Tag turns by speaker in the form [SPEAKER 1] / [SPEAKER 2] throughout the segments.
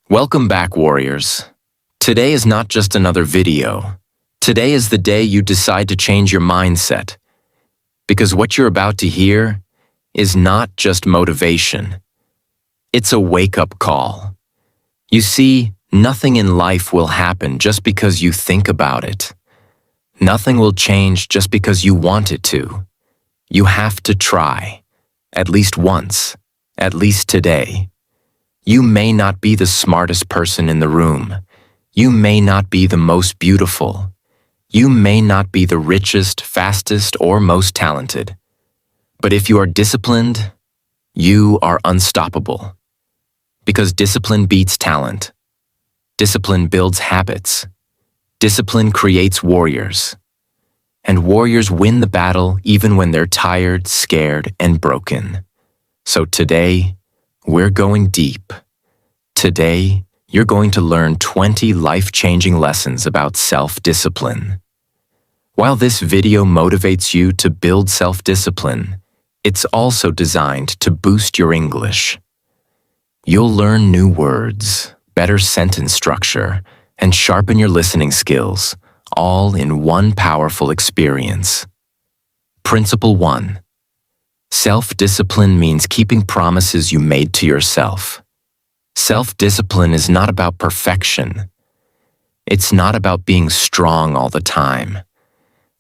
[SPEAKER 1] Welcome back, warriors. Today is not just another video. Today is the day you decide to change your mindset. Because what you're about to hear is not just motivation. It's a wake-up call. You see, nothing in life will happen just because you think about it. Nothing will change just because you want it to. You have to try. At least once. At least today. You may not be the smartest person in the room. You may not be the most beautiful. You may not be the richest, fastest, or most talented. But if you are disciplined, you are unstoppable. Because discipline beats talent. Discipline builds habits. Discipline creates warriors. And warriors win the battle even when they're tired, scared, and broken. So today, we're going deep. Today, you're going to learn 20 life-changing lessons about self-discipline. While this video motivates you to build self-discipline, it's also designed to boost your English. You'll learn new words, better sentence structure, and sharpen your listening skills, all in one powerful experience. Principle 1. Self-discipline means keeping promises you made to yourself. Self-discipline is not about perfection. It's not about being strong all the time.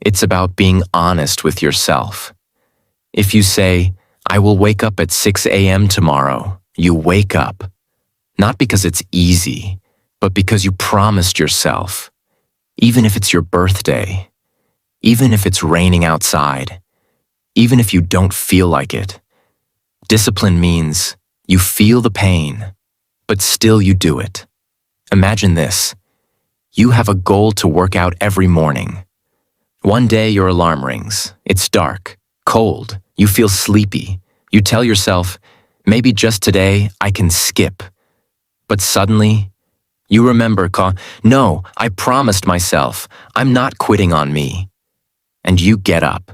[SPEAKER 1] It's about being honest with yourself. If you say, "I will wake up at 6 a.m. tomorrow," you wake up. Not because it's easy, but because you promised yourself. Even if it's your birthday. Even if it's raining outside. Even if you don't feel like it. Discipline means you feel the pain, but still you do it. Imagine this. You have a goal to work out every morning. One day your alarm rings. It's dark, cold, you feel sleepy. You tell yourself, maybe just today I can skip. But suddenly, you remember, no, I promised myself, I'm not quitting on me. And you get up.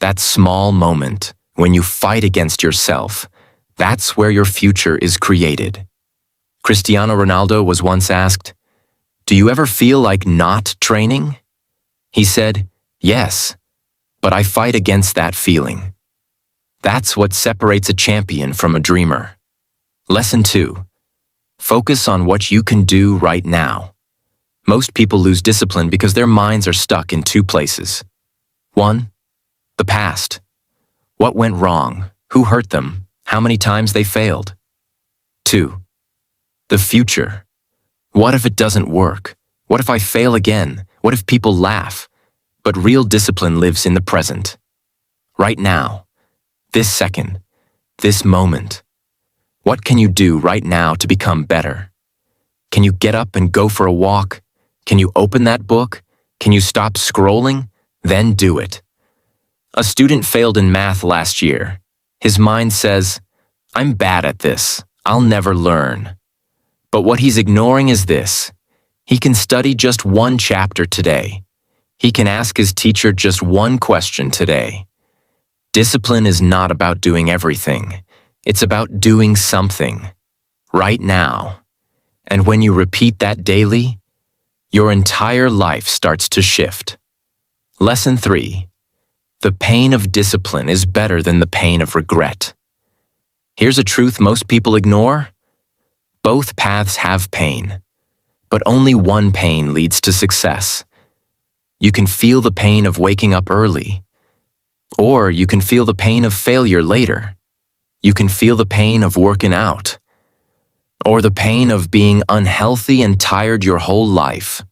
[SPEAKER 1] That small moment, when you fight against yourself, that's where your future is created. Cristiano Ronaldo was once asked, "Do you ever feel like not training?" He said, "Yes, but I fight against that feeling." That's what separates a champion from a dreamer. Lesson 2. Focus on what you can do right now. Most people lose discipline because their minds are stuck in two places. 1. The past. What went wrong? Who hurt them? How many times they failed? 2. The future. What if it doesn't work? What if I fail again? What if people laugh? But real discipline lives in the present. Right now. This second. This moment. What can you do right now to become better? Can you get up and go for a walk? Can you open that book? Can you stop scrolling? Then do it. A student failed in math last year. His mind says, "I'm bad at this. I'll never learn." But what he's ignoring is this. He can study just one chapter today. He can ask his teacher just one question today. Discipline is not about doing everything. It's about doing something. Right now. And when you repeat that daily, your entire life starts to shift. Lesson 3. The pain of discipline is better than the pain of regret. Here's a truth most people ignore. Both paths have pain, but only one pain leads to success. You can feel the pain of waking up early, or you can feel the pain of failure later. You can feel the pain of working out, or the pain of being unhealthy and tired your whole life.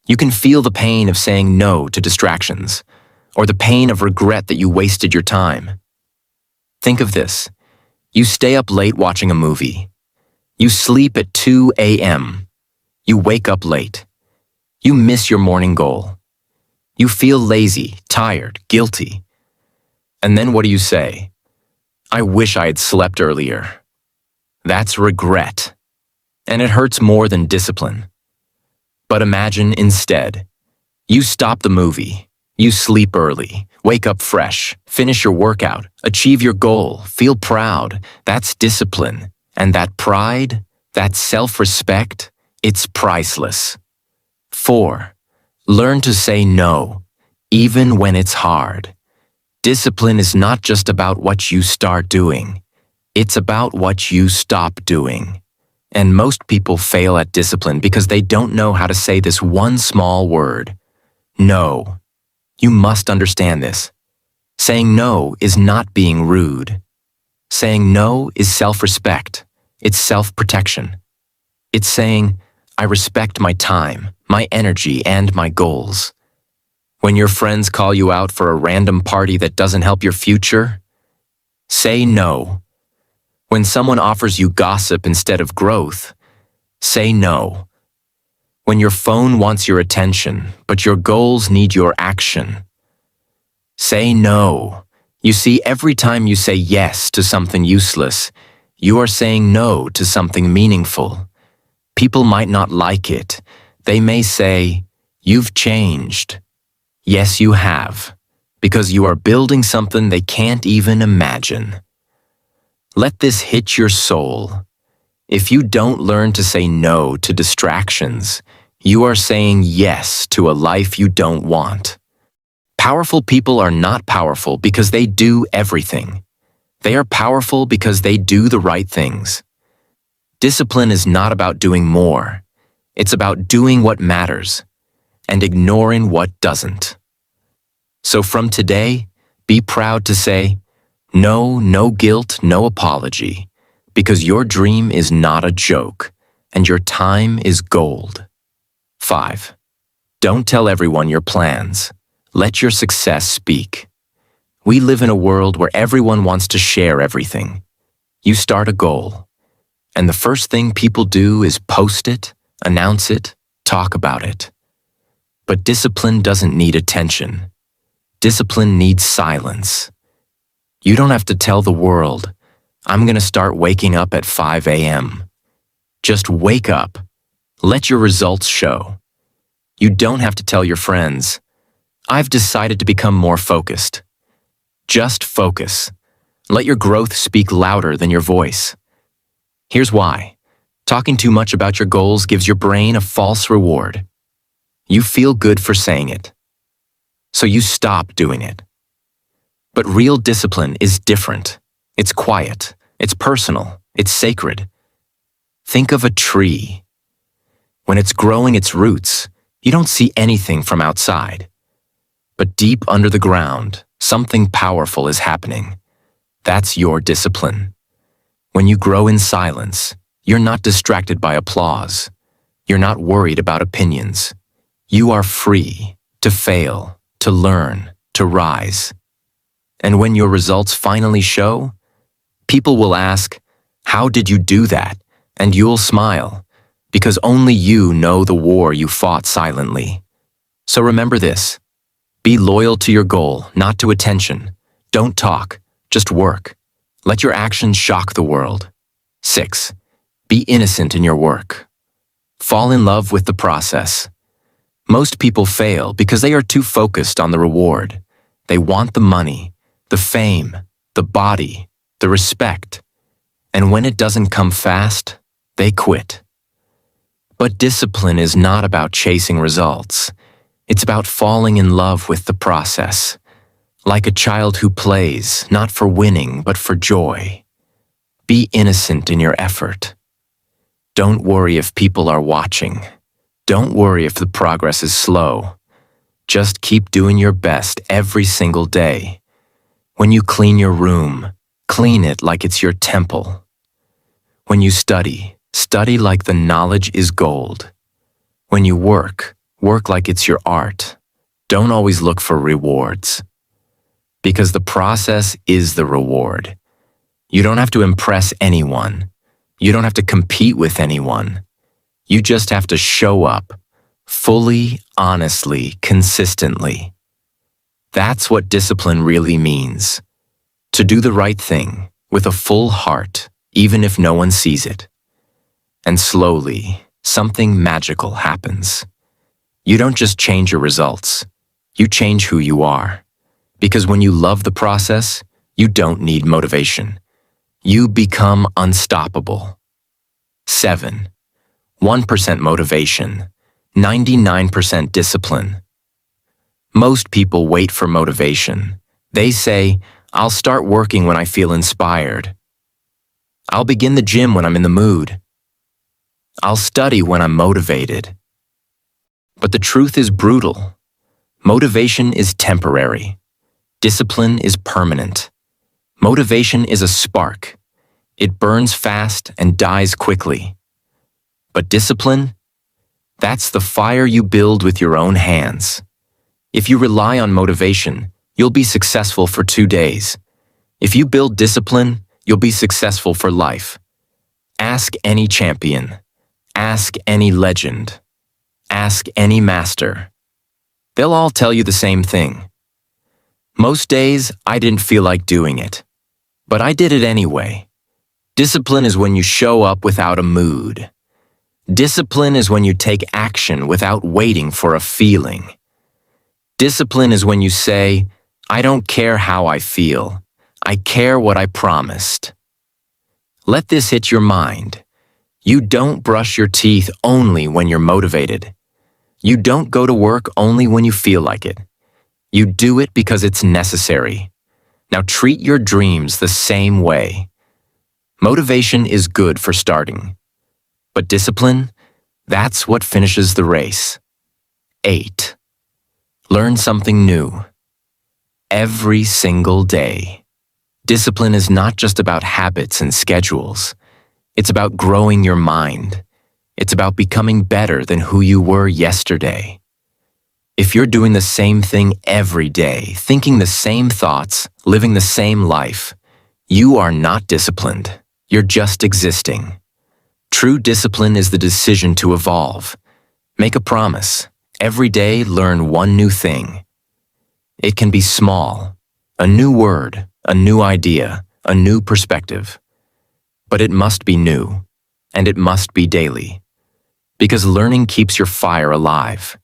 [SPEAKER 1] You can feel the pain of saying no to distractions, or the pain of regret that you wasted your time. Think of this. You stay up late watching a movie. You sleep at 2 a.m. You wake up late. You miss your morning goal. You feel lazy, tired, guilty. And then what do you say? "I wish I had slept earlier." That's regret. And it hurts more than discipline. But imagine instead, you stop the movie. You sleep early, wake up fresh, finish your workout, achieve your goal, feel proud. That's discipline. And that pride, That self-respect, it's priceless. 4. Learn to say no, even when it's hard. Discipline is not just about what you start doing. It's about what you stop doing. And most people fail at discipline because they don't know how to say this one small word. No. You must understand this. Saying no is not being rude. Saying no is self-respect. It's self-protection. It's saying, I respect my time, my energy, and my goals. When your friends call you out for a random party that doesn't help your future, say no. When someone offers you gossip instead of growth, say no. When your phone wants your attention, but your goals need your action, say no. You see, every time you say yes to something useless, you are saying no to something meaningful. People might not like it. They may say, "You've changed." Yes, you have, because you are building something they can't even imagine. Let this hit your soul. If you don't learn to say no to distractions, you are saying yes to a life you don't want. Powerful people are not powerful because they do everything. They are powerful because they do the right things. Discipline is not about doing more. It's about doing what matters and ignoring what doesn't. So from today, be proud to say, no, no guilt, no apology, because your dream is not a joke and your time is gold. 5. Don't tell everyone your plans. Let your success speak. We live in a world where everyone wants to share everything. You start a goal, and the first thing people do is post it, announce it, talk about it. But discipline doesn't need attention. Discipline needs silence. You don't have to tell the world, I'm going to start waking up at 5 a.m. Just wake up. Let your results show. You don't have to tell your friends, I've decided to become more focused. Just focus. Let your growth speak louder than your voice. Here's why. Talking too much about your goals gives your brain a false reward. You feel good for saying it, so you stop doing it. But real discipline is different. It's quiet, it's personal, it's sacred. Think of a tree. When it's growing its roots, you don't see anything from outside. But deep under the ground, something powerful is happening. That's your discipline. When you grow in silence, you're not distracted by applause. You're not worried about opinions. You are free to fail, to learn, to rise. And when your results finally show, people will ask, how did you do that? And you'll smile, because only you know the war you fought silently. So remember this. Be loyal to your goal, not to attention. Don't talk, just work. Let your actions shock the world. 6. Be innocent in your work. Fall in love with the process. Most people fail because they are too focused on the reward. They want the money, the fame, the body, the respect. And when it doesn't come fast, they quit. But discipline is not about chasing results. It's about falling in love with the process. Like a child who plays, not for winning, but for joy. Be innocent in your effort. Don't worry if people are watching. Don't worry if the progress is slow. Just keep doing your best every single day. When you clean your room, clean it like it's your temple. When you study, study like the knowledge is gold. When you work, work like it's your art. Don't always look for rewards. Because the process is the reward. You don't have to impress anyone. You don't have to compete with anyone. You just have to show up, fully, honestly, consistently. That's what discipline really means. To do the right thing, with a full heart, even if no one sees it. And slowly, something magical happens. You don't just change your results, you change who you are. Because when you love the process, you don't need motivation. You become unstoppable. 7. 1% motivation, 99% discipline. Most people wait for motivation. They say, I'll start working when I feel inspired. I'll begin the gym when I'm in the mood. I'll study when I'm motivated. But the truth is brutal. Motivation is temporary. Discipline is permanent. Motivation is a spark. It burns fast and dies quickly. But discipline? That's the fire you build with your own hands. If you rely on motivation, you'll be successful for 2 days. If you build discipline, you'll be successful for life. Ask any champion. Ask any legend. Ask any master. They'll all tell you the same thing. Most days, I didn't feel like doing it. But I did it anyway. Discipline is when you show up without a mood. Discipline is when you take action without waiting for a feeling. Discipline is when you say, I don't care how I feel. I care what I promised. Let this hit your mind. You don't brush your teeth only when you're motivated. You don't go to work only when you feel like it. You do it because it's necessary. Now treat your dreams the same way. Motivation is good for starting. But discipline, that's what finishes the race. 8. Learn something new. Every single day. Discipline is not just about habits and schedules. It's about growing your mind. It's about becoming better than who you were yesterday. If you're doing the same thing every day, thinking the same thoughts, living the same life, you are not disciplined. You're just existing. True discipline is the decision to evolve. Make a promise. Every day, learn one new thing. It can be small, a new word, a new idea, a new perspective. But it must be new, and it must be daily. Because learning keeps your fire alive.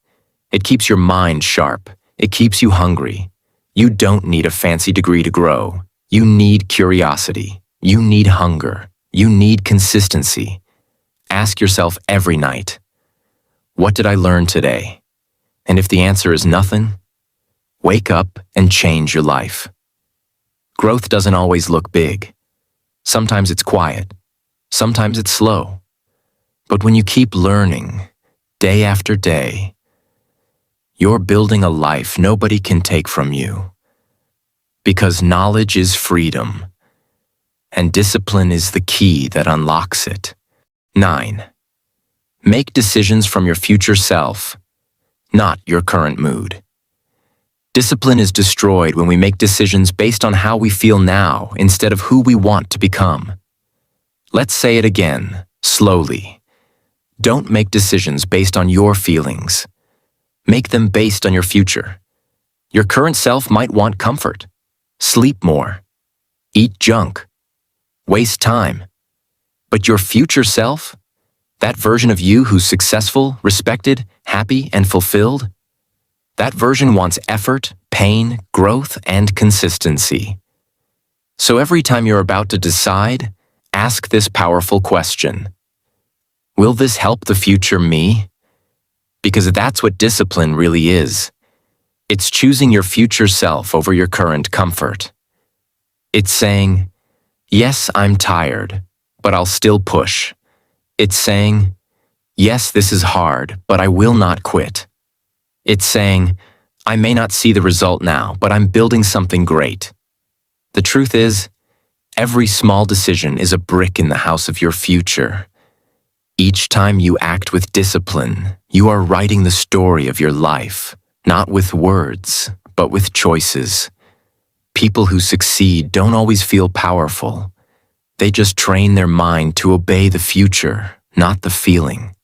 [SPEAKER 1] It keeps your mind sharp. It keeps you hungry. You don't need a fancy degree to grow. You need curiosity. You need hunger. You need consistency. Ask yourself every night, what did I learn today? And if the answer is nothing, wake up and change your life. Growth doesn't always look big. Sometimes it's quiet. Sometimes it's slow. But when you keep learning, day after day, you're building a life nobody can take from you. Because knowledge is freedom, and discipline is the key that unlocks it. 9. Make decisions from your future self, not your current mood. Discipline is destroyed when we make decisions based on how we feel now instead of who we want to become. Let's say it again, slowly. Don't make decisions based on your feelings. Make them based on your future. Your current self might want comfort, sleep more, eat junk, waste time. But your future self, that version of you who's successful, respected, happy, and fulfilled, that version wants effort, pain, growth, and consistency. So every time you're about to decide, ask this powerful question. Will this help the future me? Because that's what discipline really is. It's choosing your future self over your current comfort. It's saying, yes, I'm tired, but I'll still push. It's saying, yes, this is hard, but I will not quit. It's saying, I may not see the result now, but I'm building something great. The truth is, every small decision is a brick in the house of your future. Each time you act with discipline, you are writing the story of your life, not with words, but with choices. People who succeed don't always feel powerful. They just train their mind to obey the future, not the feeling.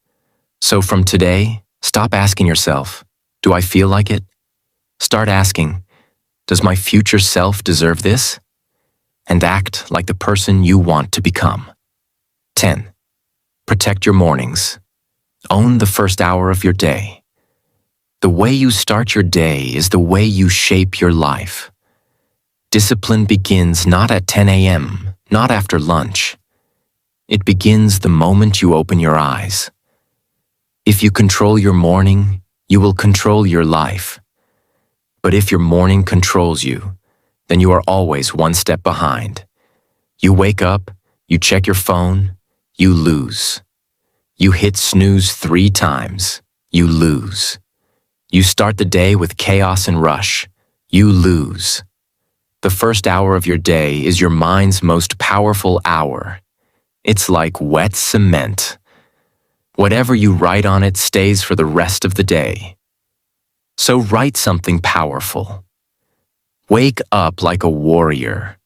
[SPEAKER 1] So from today, stop asking yourself, do I feel like it? Start asking, does my future self deserve this? And act like the person you want to become. 10. Protect your mornings. Own the first hour of your day. The way you start your day is the way you shape your life. Discipline begins not at 10 a.m., not after lunch. It begins the moment you open your eyes. If you control your morning, you will control your life. But if your morning controls you, then you are always one step behind. You wake up, you check your phone, you lose. You hit snooze 3 times, you lose. You start the day with chaos and rush, you lose. The first hour of your day is your mind's most powerful hour. It's like wet cement. Whatever you write on it stays for the rest of the day. So write something powerful. Wake up like a warrior.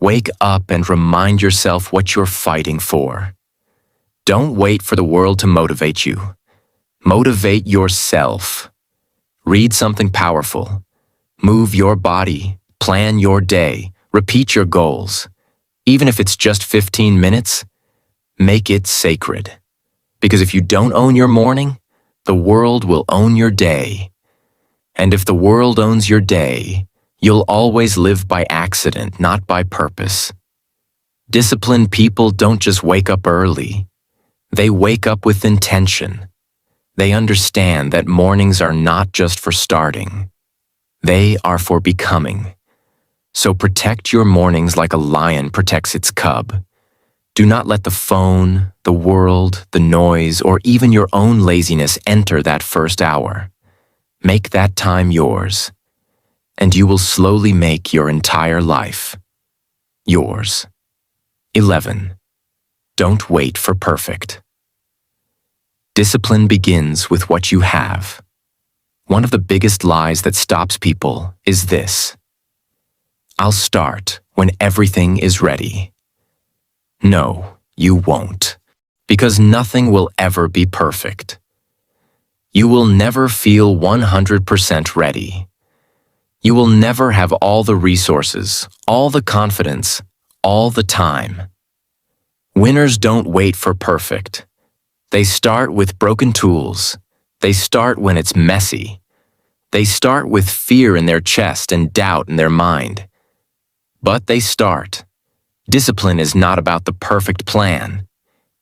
[SPEAKER 1] Wake up and remind yourself what you're fighting for. Don't wait for the world to motivate you. Motivate yourself. Read something powerful. Move your body. Plan your day. Repeat your goals. Even if it's just 15 minutes, make it sacred. Because if you don't own your morning, the world will own your day. And if the world owns your day, you'll always live by accident, not by purpose. Disciplined people don't just wake up early. They wake up with intention. They understand that mornings are not just for starting. They are for becoming. So protect your mornings like a lion protects its cub. Do not let the phone, the world, the noise, or even your own laziness enter that first hour. Make that time yours, and you will slowly make your entire life yours. 11. Don't wait for perfect. Discipline begins with what you have. One of the biggest lies that stops people is this: I'll start when everything is ready. No, you won't, because nothing will ever be perfect. You will never feel 100% ready. You will never have all the resources, all the confidence, all the time. Winners don't wait for perfect. They start with broken tools. They start when it's messy. They start with fear in their chest and doubt in their mind. But they start. Discipline is not about the perfect plan.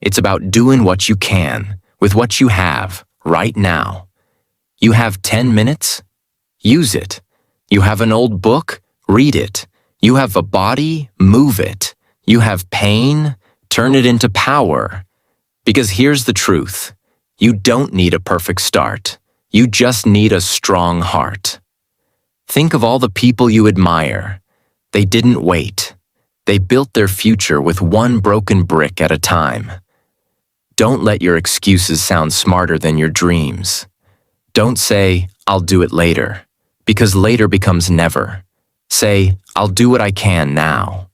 [SPEAKER 1] It's about doing what you can with what you have right now. You have 10 minutes? Use it. You have an old book? Read it. You have a body? Move it. You have pain? Turn it into power. Because here's the truth. You don't need a perfect start. You just need a strong heart. Think of all the people you admire. They didn't wait. They built their future with one broken brick at a time. Don't let your excuses sound smarter than your dreams. Don't say, I'll do it later, because later becomes never. Say, I'll do what I can now.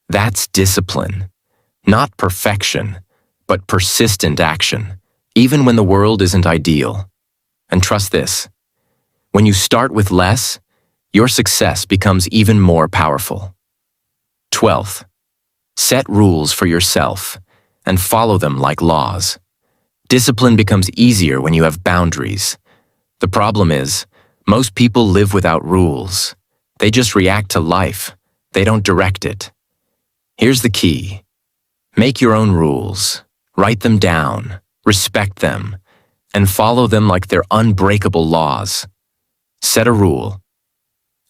[SPEAKER 1] That's discipline. Not perfection, but persistent action, even when the world isn't ideal. And trust this, when you start with less, your success becomes even more powerful. 12th, set rules for yourself and follow them like laws. Discipline becomes easier when you have boundaries. The problem is, most people live without rules. They just react to life. They don't direct it. Here's the key. Make your own rules. Write them down, respect them, and follow them like they're unbreakable laws. Set a rule.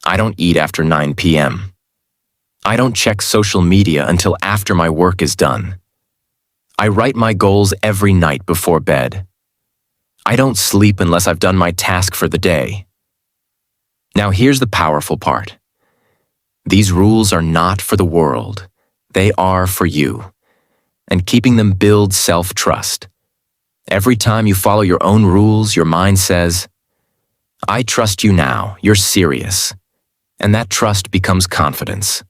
[SPEAKER 1] I don't eat after 9 p.m. I don't check social media until after my work is done. I write my goals every night before bed. I don't sleep unless I've done my task for the day. Now here's the powerful part. These rules are not for the world. They are for you. And keeping them builds self-trust. Every time you follow your own rules, your mind says, I trust you now, you're serious. And that trust becomes confidence.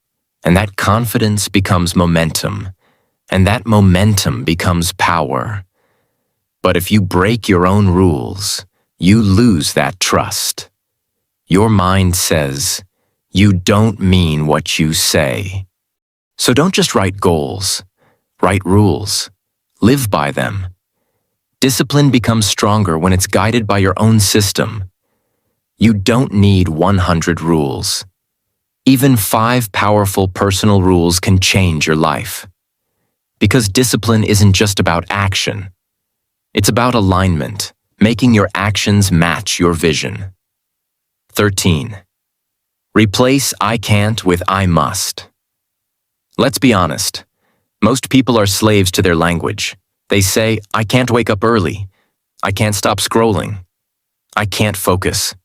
[SPEAKER 1] And that confidence becomes momentum. And that momentum becomes power. But if you break your own rules, you lose that trust. Your mind says, you don't mean what you say. So don't just write goals. Write rules. Live by them. Discipline becomes stronger when it's guided by your own system. You don't need 100 rules. Even 5 powerful personal rules can change your life. Because discipline isn't just about action. It's about alignment, making your actions match your vision. 13. Replace I can't with I must. Let's be honest. Most people are slaves to their language. They say, I can't wake up early. I can't stop scrolling. I can't focus.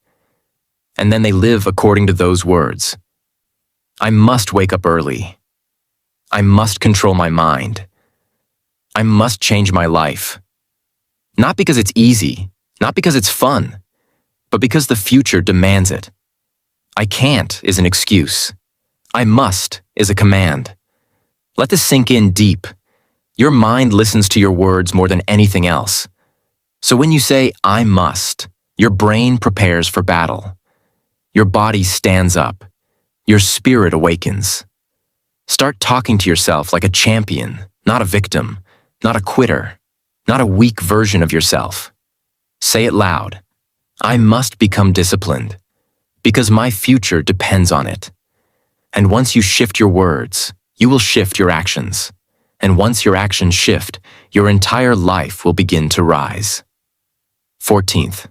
[SPEAKER 1] And then they live according to those words. I must wake up early. I must control my mind. I must change my life. Not because it's easy, not because it's fun, but because the future demands it. I can't is an excuse. I must is a command. Let this sink in deep. Your mind listens to your words more than anything else. So when you say, I must, your brain prepares for battle. Your body stands up. Your spirit awakens. Start talking to yourself like a champion, not a victim, not a quitter, not a weak version of yourself. Say it loud. I must become disciplined, because my future depends on it. And once you shift your words, you will shift your actions. And once your actions shift, your entire life will begin to rise. 14th,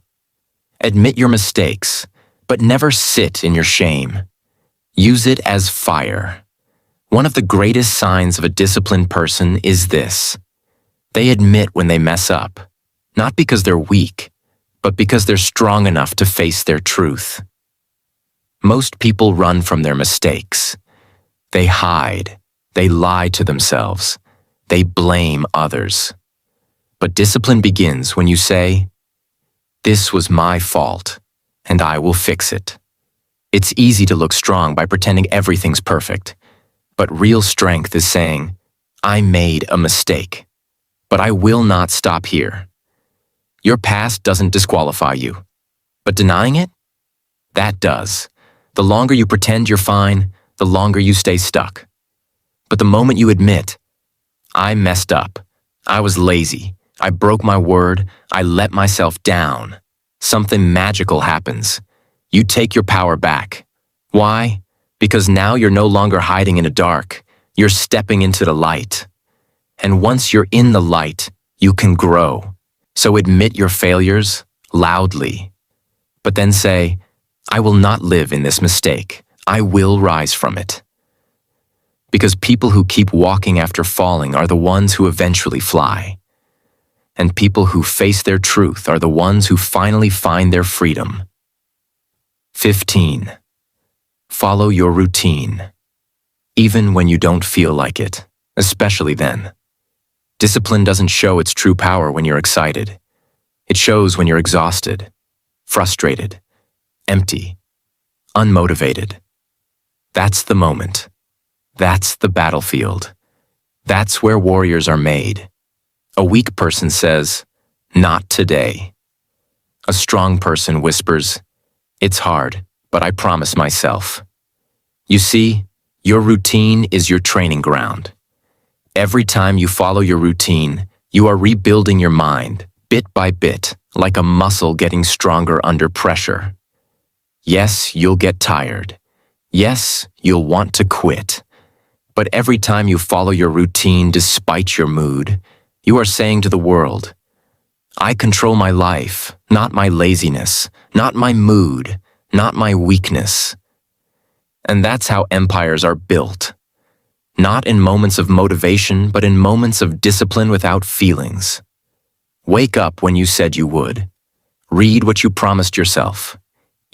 [SPEAKER 1] admit your mistakes, but never sit in your shame. Use it as fire. One of the greatest signs of a disciplined person is this. They admit when they mess up, not because they're weak, but because they're strong enough to face their truth. Most people run from their mistakes. They hide. They lie to themselves. They blame others. But discipline begins when you say, this was my fault, and I will fix it. It's easy to look strong by pretending everything's perfect. But real strength is saying, I made a mistake, but I will not stop here. Your past doesn't disqualify you, but denying it? That does. The longer you pretend you're fine, the longer you stay stuck. But the moment you admit, I messed up, I was lazy, I broke my word, I let myself down, something magical happens. You take your power back. Why? Because now you're no longer hiding in the dark, you're stepping into the light. And once you're in the light, you can grow. So admit your failures loudly. But then say, I will not live in this mistake. I will rise from it. Because people who keep walking after falling are the ones who eventually fly. And people who face their truth are the ones who finally find their freedom. 15. Follow your routine. Even when you don't feel like it, especially then. Discipline doesn't show its true power when you're excited. It shows when you're exhausted, frustrated, empty, unmotivated. That's the moment. That's the battlefield. That's where warriors are made. A weak person says, not today. A strong person whispers, it's hard, but I promise myself. You see, your routine is your training ground. Every time you follow your routine, you are rebuilding your mind, bit by bit, like a muscle getting stronger under pressure. Yes, you'll get tired. Yes, you'll want to quit. But every time you follow your routine despite your mood, you are saying to the world, I control my life, not my laziness, not my mood, not my weakness. And that's how empires are built. Not in moments of motivation, but in moments of discipline without feelings. Wake up when you said you would. Read what you promised yourself.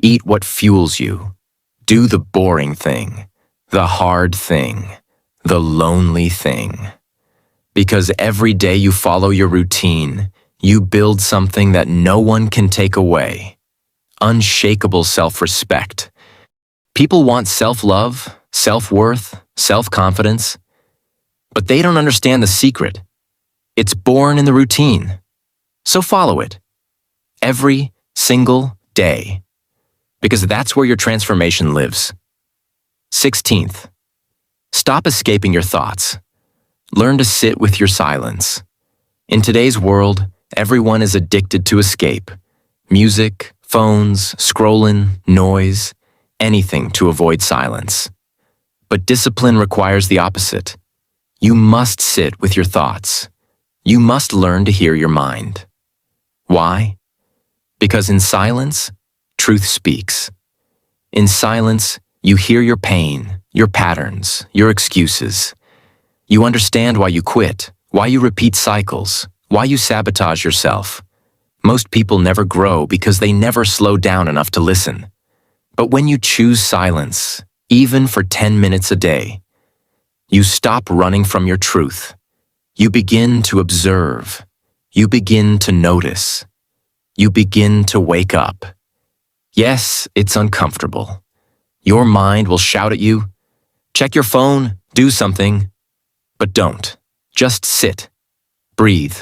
[SPEAKER 1] Eat what fuels you. Do the boring thing, the hard thing, the lonely thing. Because every day you follow your routine, you build something that no one can take away. Unshakable self-respect. People want self-love, self-worth, self-confidence, but they don't understand the secret. It's born in the routine. So follow it. Every single day. Because that's where your transformation lives. 16th. Stop escaping your thoughts. Learn to sit with your silence. In today's world, everyone is addicted to escape. Music, phones, scrolling, noise, anything to avoid silence. But discipline requires the opposite. You must sit with your thoughts. You must learn to hear your mind. Why? Because in silence, truth speaks. In silence, you hear your pain, your patterns, your excuses. You understand why you quit, why you repeat cycles, why you sabotage yourself. Most people never grow because they never slow down enough to listen. But when you choose silence, even for 10 minutes a day, you stop running from your truth. You begin to observe. You begin to notice. You begin to wake up. Yes, it's uncomfortable. Your mind will shout at you. Check your phone, do something. But don't. Just sit. Breathe.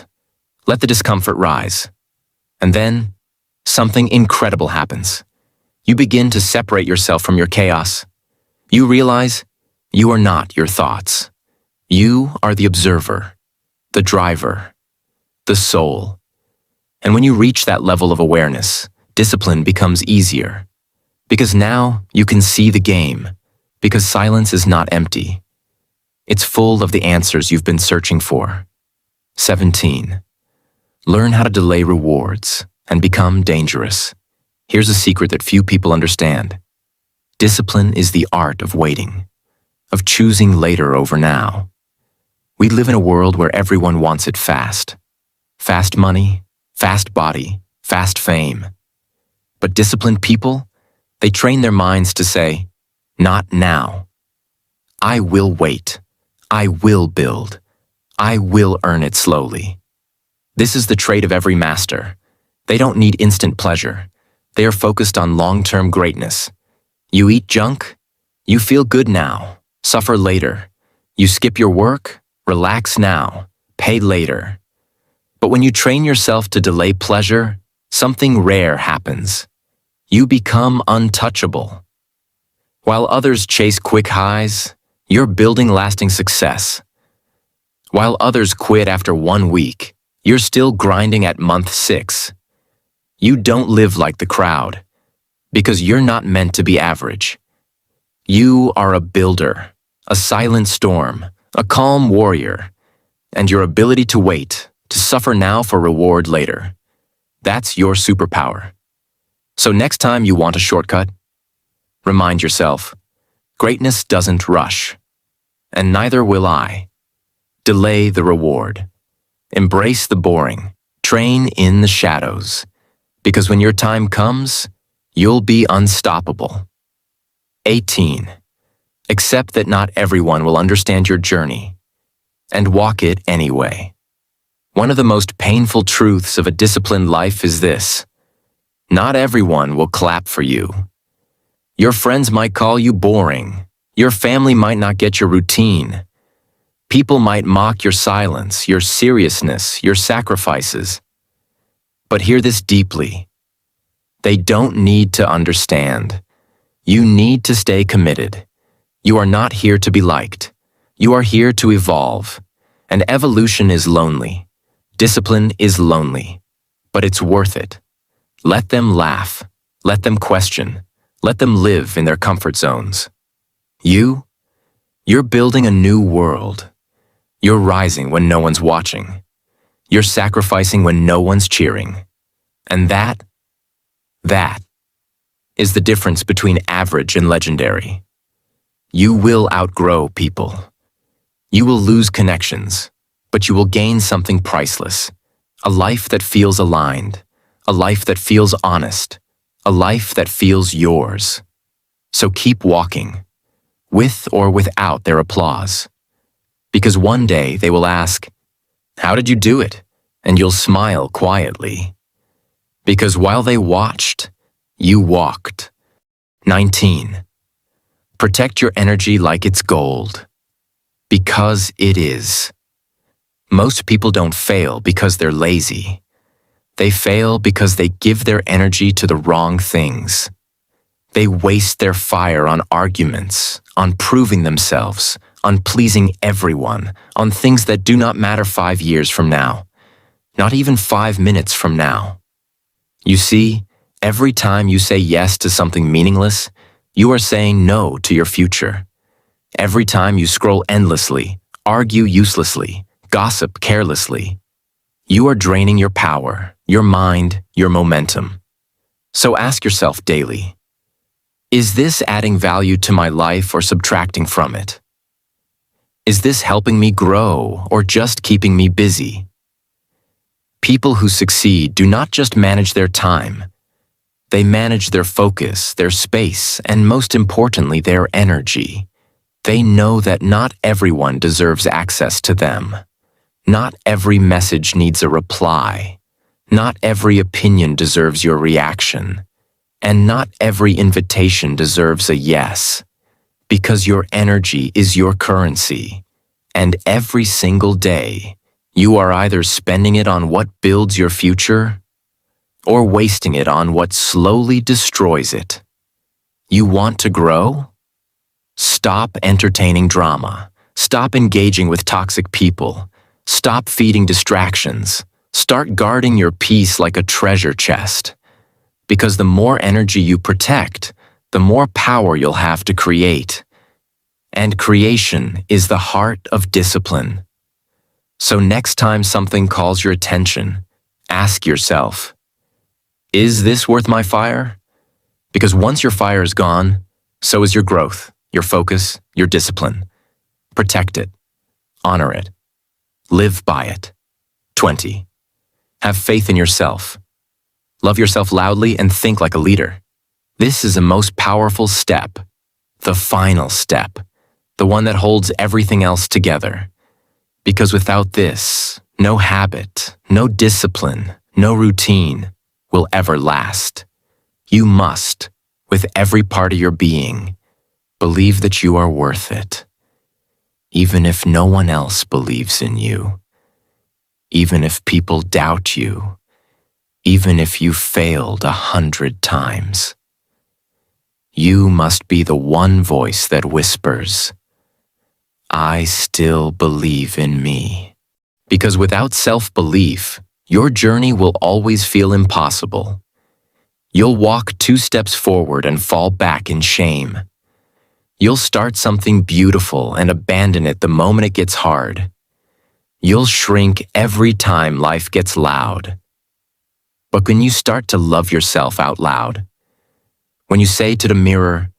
[SPEAKER 1] Let the discomfort rise. And then, something incredible happens. You begin to separate yourself from your chaos. You realize you are not your thoughts. You are the observer, the driver, the soul. And when you reach that level of awareness, discipline becomes easier. Because now you can see the game. Because silence is not empty. It's full of the answers you've been searching for. 17. Learn how to delay rewards and become dangerous. Here's a secret that few people understand. Discipline is the art of waiting, of choosing later over now. We live in a world where everyone wants it fast. Fast money, fast body, fast fame. But disciplined people, they train their minds to say, not now. I will wait. I will build. I will earn it slowly. This is the trait of every master. They don't need instant pleasure. They are focused on long-term greatness. You eat junk? You feel good now. Suffer later. You skip your work? Relax now. Pay later. But when you train yourself to delay pleasure, something rare happens. You become untouchable. While others chase quick highs, you're building lasting success. While others quit after 1 week, you're still grinding at month 6. You don't live like the crowd, because you're not meant to be average. You are a builder, a silent storm, a calm warrior, and your ability to wait, to suffer now for reward later. That's your superpower. So next time you want a shortcut, remind yourself, greatness doesn't rush, and neither will I. Delay the reward. Embrace the boring. Train in the shadows. Because when your time comes, you'll be unstoppable. 18. Accept that not everyone will understand your journey, and walk it anyway. One of the most painful truths of a disciplined life is this: not everyone will clap for you. Your friends might call you boring. Your family might not get your routine. People might mock your silence, your seriousness, your sacrifices. But hear this deeply. They don't need to understand. You need to stay committed. You are not here to be liked. You are here to evolve. And evolution is lonely. Discipline is lonely. But it's worth it. Let them laugh. Let them question. Let them live in their comfort zones. You're building a new world. You're rising when no one's watching. You're sacrificing when no one's cheering. And that is the difference between average and legendary. You will outgrow people. You will lose connections, but you will gain something priceless. A life that feels aligned. A life that feels honest. A life that feels yours. So keep walking, with or without their applause. Because one day they will ask, "How did you do it?" And you'll smile quietly. Because while they watched, you walked. 19. Protect your energy like it's gold. Because it is. Most people don't fail because they're lazy. They fail because they give their energy to the wrong things. They waste their fire on arguments, on proving themselves, on pleasing everyone, on things that do not matter 5 years from now, not even 5 minutes from now. You see, every time you say yes to something meaningless, you are saying no to your future. Every time you scroll endlessly, argue uselessly, gossip carelessly, you are draining your power, your mind, your momentum. So ask yourself daily, is this adding value to my life or subtracting from it? Is this helping me grow or just keeping me busy? People who succeed do not just manage their time. They manage their focus, their space, and most importantly, their energy. They know that not everyone deserves access to them. Not every message needs a reply. Not every opinion deserves your reaction. And not every invitation deserves a yes. Because your energy is your currency. And every single day, you are either spending it on what builds your future or wasting it on what slowly destroys it. You want to grow? Stop entertaining drama. Stop engaging with toxic people. Stop feeding distractions. Start guarding your peace like a treasure chest. Because the more energy you protect, the more power you'll have to create. And creation is the heart of discipline. So next time something calls your attention, ask yourself, is this worth my fire? Because once your fire is gone, so is your growth, your focus, your discipline. Protect it. Honor it. Live by it. 20. Have faith in yourself. Love yourself loudly and think like a leader. This is the most powerful step. The final step. The one that holds everything else together. Because without this, no habit, no discipline, no routine will ever last. You must, with every part of your being, believe that you are worth it. Even if no one else believes in you. Even if people doubt you. Even if you failed 100 times. You must be the one voice that whispers, I still believe in me. Because without self-belief, your journey will always feel impossible. You'll walk 2 steps forward and fall back in shame. You'll start something beautiful and abandon it the moment it gets hard. You'll shrink every time life gets loud. But when you start to love yourself out loud, when you say to the mirror,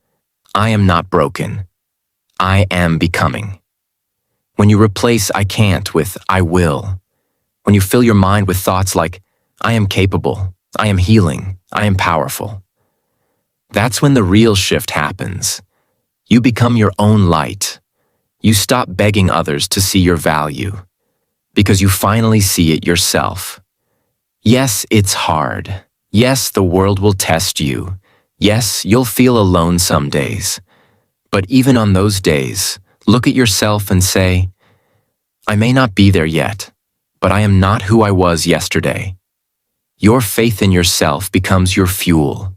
[SPEAKER 1] I am not broken, I am becoming. When you replace I can't with I will. When you fill your mind with thoughts like, I am capable, I am healing, I am powerful. That's when the real shift happens. You become your own light. You stop begging others to see your value, because you finally see it yourself. Yes, it's hard. Yes, the world will test you. Yes, you'll feel alone some days. But even on those days, look at yourself and say, I may not be there yet, but I am not who I was yesterday. Your faith in yourself becomes your fuel.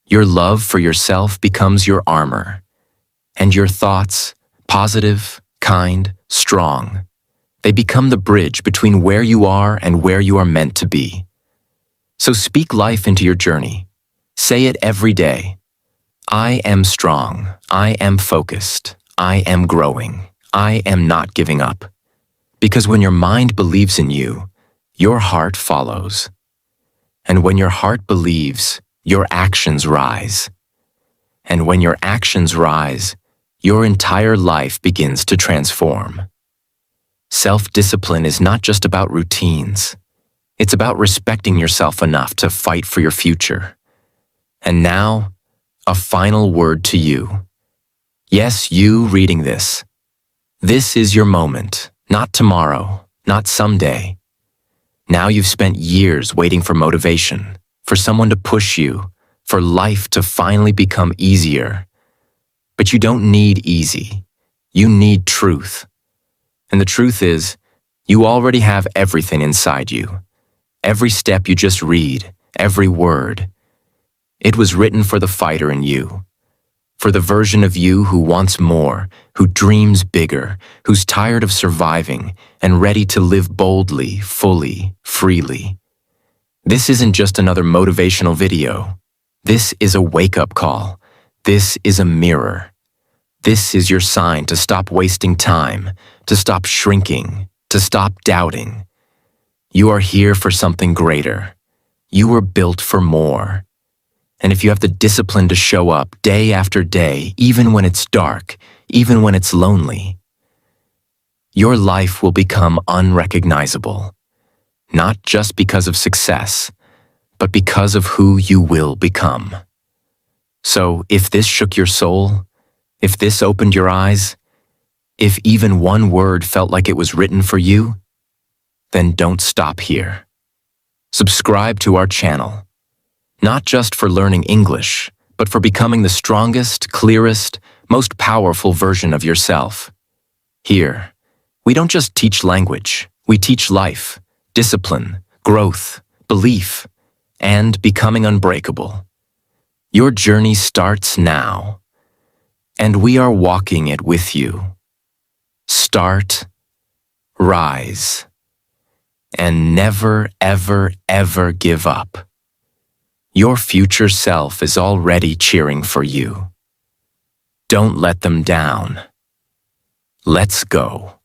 [SPEAKER 1] Your love for yourself becomes your armor. And your thoughts, positive, kind, strong, they become the bridge between where you are and where you are meant to be. So speak life into your journey. Say it every day. I am strong. I am focused. I am growing. I am not giving up. Because when your mind believes in you, your heart follows. And when your heart believes, your actions rise. And when your actions rise, your entire life begins to transform. Self-discipline is not just about routines. It's about respecting yourself enough to fight for your future. And now, a final word to you. Yes, you reading this. This is your moment, not tomorrow, not someday. Now you've spent years waiting for motivation, for someone to push you, for life to finally become easier. But you don't need easy. You need truth. And the truth is, you already have everything inside you. Every step you just read, every word. It was written for the fighter in you. For the version of you who wants more, who dreams bigger, who's tired of surviving and ready to live boldly, fully, freely. This isn't just another motivational video. This is a wake-up call. This is a mirror. This is your sign to stop wasting time, to stop shrinking, to stop doubting. You are here for something greater. You were built for more. And if you have the discipline to show up day after day, even when it's dark, even when it's lonely, your life will become unrecognizable, not just because of success, but because of who you will become. So if this shook your soul, if this opened your eyes, if even one word felt like it was written for you, then don't stop here. Subscribe to our channel, not just for learning English, but for becoming the strongest, clearest, most powerful version of yourself. Here, we don't just teach language, we teach life, discipline, growth, belief, and becoming unbreakable. Your journey starts now, and we are walking it with you. Start, rise, and never, ever, ever give up. Your future self is already cheering for you. Don't let them down. Let's go.